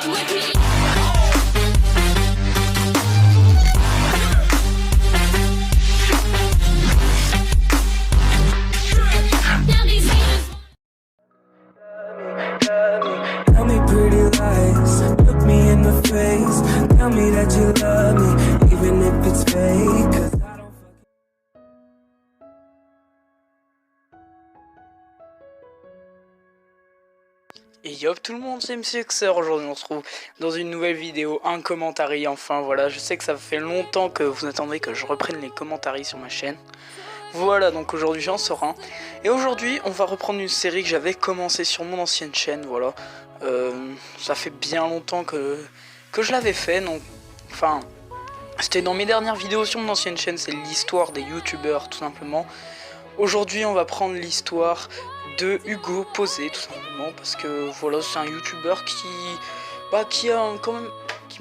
Tell me pretty lies, look me in the face. Tell me that you love me, even if it's fake. 'Cause I don't fucking... Et yop tout le monde, c'est MC Xer. Aujourd'hui on se retrouve dans une nouvelle vidéo, un commentary. Enfin voilà, je sais que ça fait longtemps que vous attendez que je reprenne les commentaries sur ma chaîne. Voilà, donc aujourd'hui j'en sors un. Et aujourd'hui on va reprendre une série que j'avais commencé sur mon ancienne chaîne, voilà. Ça fait bien longtemps que je l'avais fait, donc... Enfin, c'était dans mes dernières vidéos sur mon ancienne chaîne, c'est l'histoire des youtubeurs tout simplement. Aujourd'hui on va prendre l'histoire de Hugo Posé tout simplement, parce que voilà, c'est un youtubeur qui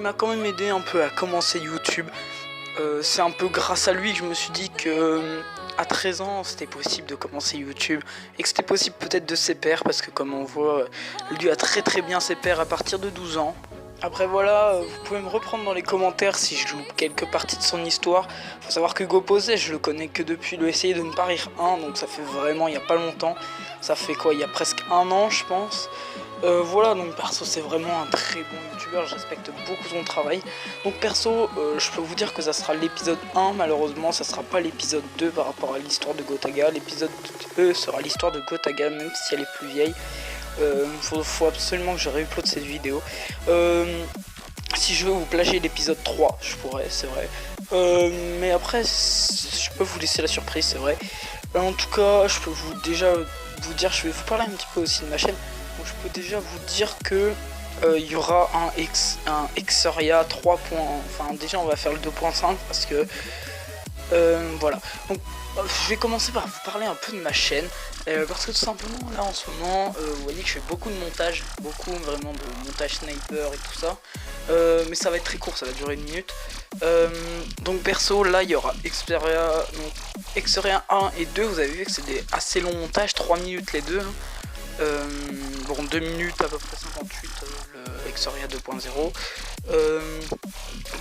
m'a quand même aidé un peu à commencer YouTube. C'est un peu grâce à lui que je me suis dit que à 13 ans c'était possible de commencer YouTube et que c'était possible peut-être de ses pairs, parce que comme on voit, lui a très bien ses pairs à partir de 12 ans. Après voilà, vous pouvez me reprendre dans les commentaires si je loupe quelques parties de son histoire. Faut savoir que Hugo Posé, je le connais que depuis le Essayer de ne pas rire 1, donc ça fait vraiment il y a pas longtemps. Ça fait quoi, il y a presque un an je pense. Voilà, donc perso c'est vraiment un très bon youtubeur, je respecte beaucoup son travail. Donc perso, je peux vous dire que ça sera l'épisode 1, malheureusement ça sera pas l'épisode 2 par rapport à l'histoire de Gotaga. L'épisode 2 sera l'histoire de Gotaga, même si elle est plus vieille. Faut absolument que je réuploade cette vidéo. Si je veux vous plagier l'épisode 3, je pourrais, c'est vrai. Mais après, je peux vous laisser la surprise, c'est vrai. En tout cas, je peux déjà vous dire, je vais vous parler un petit peu aussi de ma chaîne. Donc je peux déjà vous dire que il y aura un Xeria 3. Enfin déjà on va faire le 2.5 parce que voilà. Donc je vais commencer par vous parler un peu de ma chaîne, parce que tout simplement là en ce moment vous voyez que je fais beaucoup de montage, beaucoup vraiment de montage sniper et tout ça, mais ça va être très court, ça va durer 1 minute. Donc perso là il y aura Xeria 1 et 2, vous avez vu que c'est des assez longs montages, 3 minutes les deux, hein. Bon 2 minutes à peu près 58 le Xeria 2.0.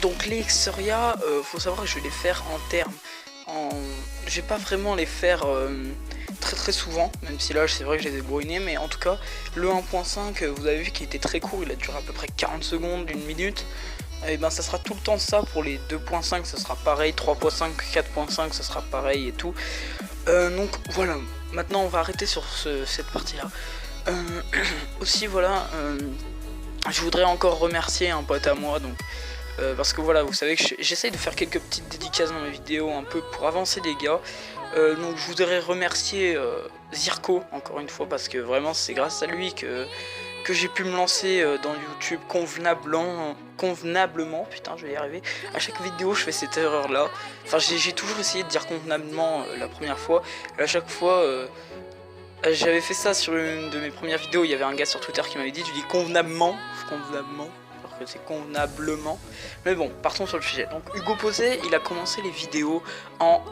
Donc les Xeria, faut savoir que je vais les faire en termes, je vais pas vraiment les faire très souvent, même si là c'est vrai que je les ai brouillés, mais en tout cas le 1.5 vous avez vu qu'il était très court, il a duré à peu près 40 secondes, 1 minute. Et ben ça sera tout le temps ça. Pour les 2.5 ça sera pareil, 3.5, 4.5 ça sera pareil et tout. Donc voilà, maintenant on va arrêter sur cette partie là. Aussi voilà, je voudrais encore remercier un pote à moi, donc parce que voilà, vous savez que j'essaye de faire quelques petites dédicaces dans mes vidéos un peu pour avancer les gars. Donc je voudrais remercier Zirko encore une fois, parce que vraiment c'est grâce à lui que j'ai pu me lancer dans YouTube convenablement, putain je vais y arriver. À chaque vidéo je fais cette erreur là. Enfin j'ai toujours essayé de dire convenablement la première fois, et à chaque fois j'avais fait ça sur une de mes premières vidéos. Il y avait un gars sur Twitter qui m'avait dit tu dis convenablement, alors que c'est convenablement. Mais bon, partons sur le sujet. Donc Hugo Posé, il a commencé les vidéos en... «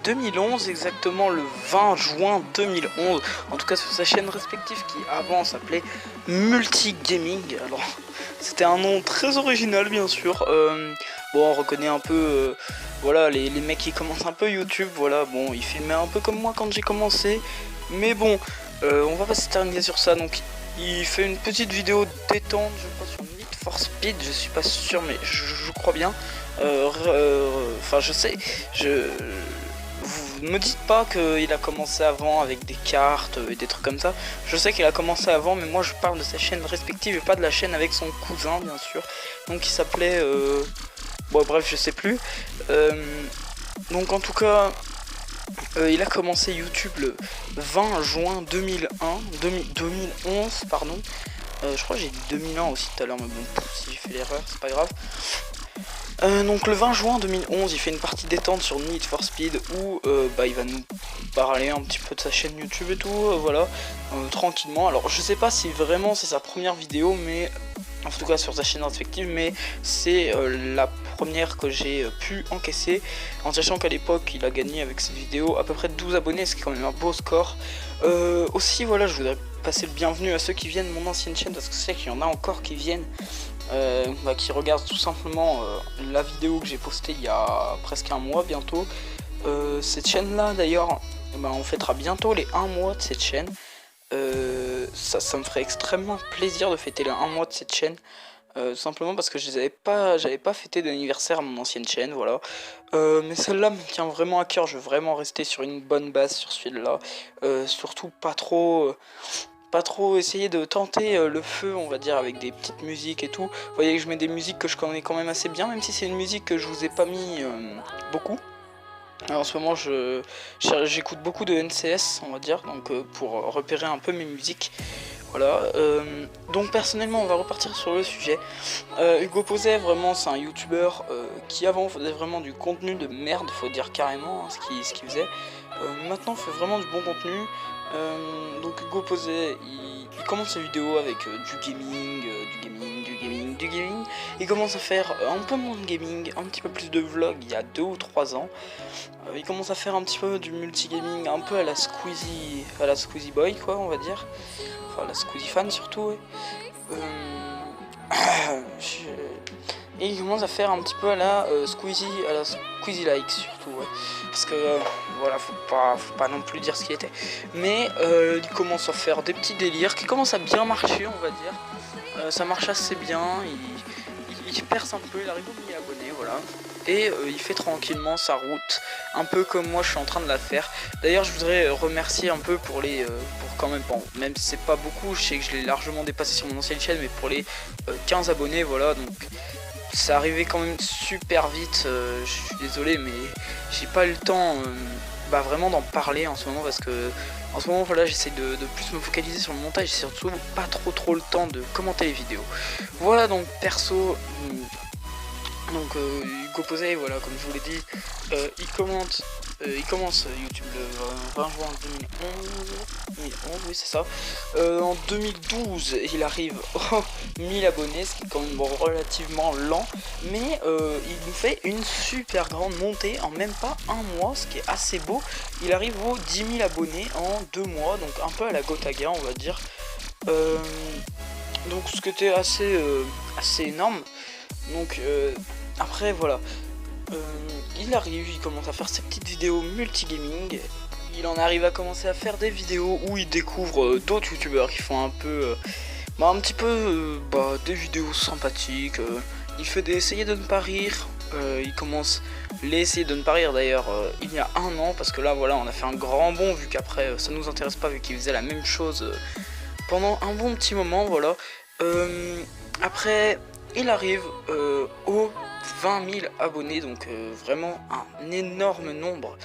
2011, exactement le 20 juin 2011, en tout cas sur sa chaîne respective qui avant s'appelait Multigaming. Alors c'était un nom très original bien sûr. Bon on reconnaît un peu voilà les mecs qui commencent un peu YouTube, voilà, bon il filmait un peu comme moi quand j'ai commencé, mais bon on va pas s'éterniser sur ça. Donc il fait une petite vidéo détente, je crois sur Need for Speed, je suis pas sûr mais je crois bien. Enfin je sais, vous me dites pas qu'il a commencé avant avec des cartes et des trucs comme ça. Je sais qu'il a commencé avant, mais moi je parle de sa chaîne respective et pas de la chaîne avec son cousin bien sûr. Donc il s'appelait... bon bref je sais plus. Donc en tout cas il a commencé YouTube le 20 juin 2011 pardon. Je crois que j'ai dit 2001 aussi tout à l'heure, mais bon si j'ai fait l'erreur c'est pas grave. Donc le 20 juin 2011 il fait une partie détente sur Need for Speed où il va nous parler un petit peu de sa chaîne YouTube et tout, voilà, tranquillement. Alors je sais pas si vraiment c'est sa première vidéo, mais en tout cas sur sa chaîne respective, mais c'est la première que j'ai pu encaisser, en sachant qu'à l'époque il a gagné avec cette vidéo à peu près 12 abonnés, ce qui est quand même un beau score. Aussi voilà, je voudrais passer le bienvenu à ceux qui viennent de mon ancienne chaîne, parce que je sais qu'il y en a encore qui viennent, qui regardent tout simplement la vidéo que j'ai postée il y a presque un mois bientôt. Cette chaîne là d'ailleurs, on fêtera bientôt les 1 mois de cette chaîne. Ça me ferait extrêmement plaisir de fêter les 1 mois de cette chaîne, simplement parce que j'avais pas fêté d'anniversaire à mon ancienne chaîne, voilà. Mais celle-là me tient vraiment à cœur, je veux vraiment rester sur une bonne base sur celui-là, surtout pas trop essayer de tenter le feu, on va dire, avec des petites musiques et tout. Vous voyez que je mets des musiques que je connais quand même assez bien, même si c'est une musique que je vous ai pas mis beaucoup. Alors, en ce moment j'écoute beaucoup de NCS, on va dire, donc pour repérer un peu mes musiques. Voilà, donc personnellement on va repartir sur le sujet. Hugo Posey, vraiment c'est un youtubeur qui avant faisait vraiment du contenu de merde, faut dire carrément hein, ce qu'il faisait. Maintenant fait vraiment du bon contenu. Donc Hugo Posey, il commence sa vidéo avec du gaming. Il commence à faire un peu moins de gaming, un petit peu plus de vlog il y a 2 ou 3 ans. Il commence à faire un petit peu du multigaming, un peu à la Squeezie Boy quoi, on va dire. Enfin la Squeezie fan surtout. Ouais. Et il commence à faire un petit peu à la Squeezie like surtout, ouais. Parce que voilà, faut pas non plus dire ce qu'il était. Mais il commence à faire des petits délires qui commencent à bien marcher, on va dire. Ça marche assez bien, il perce un peu, il arrive aux 1000 abonnés, voilà. Et il fait tranquillement sa route, un peu comme moi je suis en train de la faire. D'ailleurs je voudrais remercier un peu pour quand même, bon, même si c'est pas beaucoup, je sais que je l'ai largement dépassé sur mon ancienne chaîne, mais pour les 15 abonnés, voilà, donc c'est arrivé quand même super vite. Je suis désolé mais j'ai pas eu le temps vraiment d'en parler en ce moment, parce que en ce moment voilà, j'essaie de plus me focaliser sur le montage, j'ai surtout pas trop le temps de commenter les vidéos. Voilà, donc perso, donc Hugo Posey, voilà, comme je vous l'ai dit, il commence YouTube le 20 juin 2011, oui c'est ça. En 2012 il arrive aux 1000 abonnés, ce qui est quand même relativement lent, mais il nous fait une super grande montée en même pas un mois, ce qui est assez beau. Il arrive aux 10 000 abonnés en 2 mois, donc un peu à la Gotaga on va dire. Donc ce qui était assez énorme. Donc après voilà, il arrive, il commence à faire ses petites vidéos multigaming. Il en arrive à commencer à faire des vidéos où il découvre d'autres youtubeurs qui font un peu des vidéos sympathiques. Il fait essayer de ne pas rire. Il commence essayer de ne pas rire d'ailleurs il y a 1 an, parce que là voilà, on a fait un grand bond vu qu'après ça nous intéresse pas, vu qu'il faisait la même chose pendant un bon petit moment, voilà. Après il arrive aux 20 000 abonnés, donc vraiment un énorme nombre.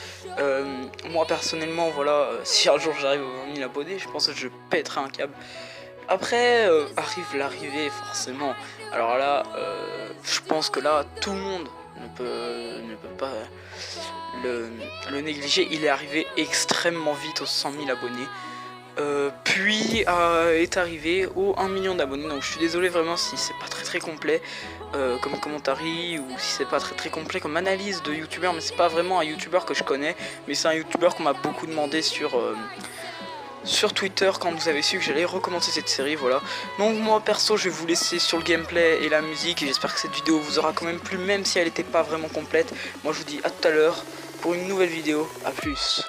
Moi personnellement voilà, si un jour j'arrive aux 20 000 abonnés, je pense que je pèterai un câble. Après arrive l'arrivée forcément. Alors là je pense que là tout le monde ne peut pas le négliger. Il est arrivé extrêmement vite aux 100 000 abonnés. Puis est arrivé aux 1 million d'abonnés. Donc je suis désolé vraiment si c'est pas très complet comme commentary, ou si c'est pas très complet comme analyse de youtubeur, mais c'est pas vraiment un youtubeur que je connais, mais c'est un youtubeur qu'on m'a beaucoup demandé sur Twitter quand vous avez su que j'allais recommencer cette série, voilà. Donc moi perso je vais vous laisser sur le gameplay et la musique, et j'espère que cette vidéo vous aura quand même plu, même si elle n'était pas vraiment complète. Moi je vous dis à tout à l'heure pour une nouvelle vidéo, à plus.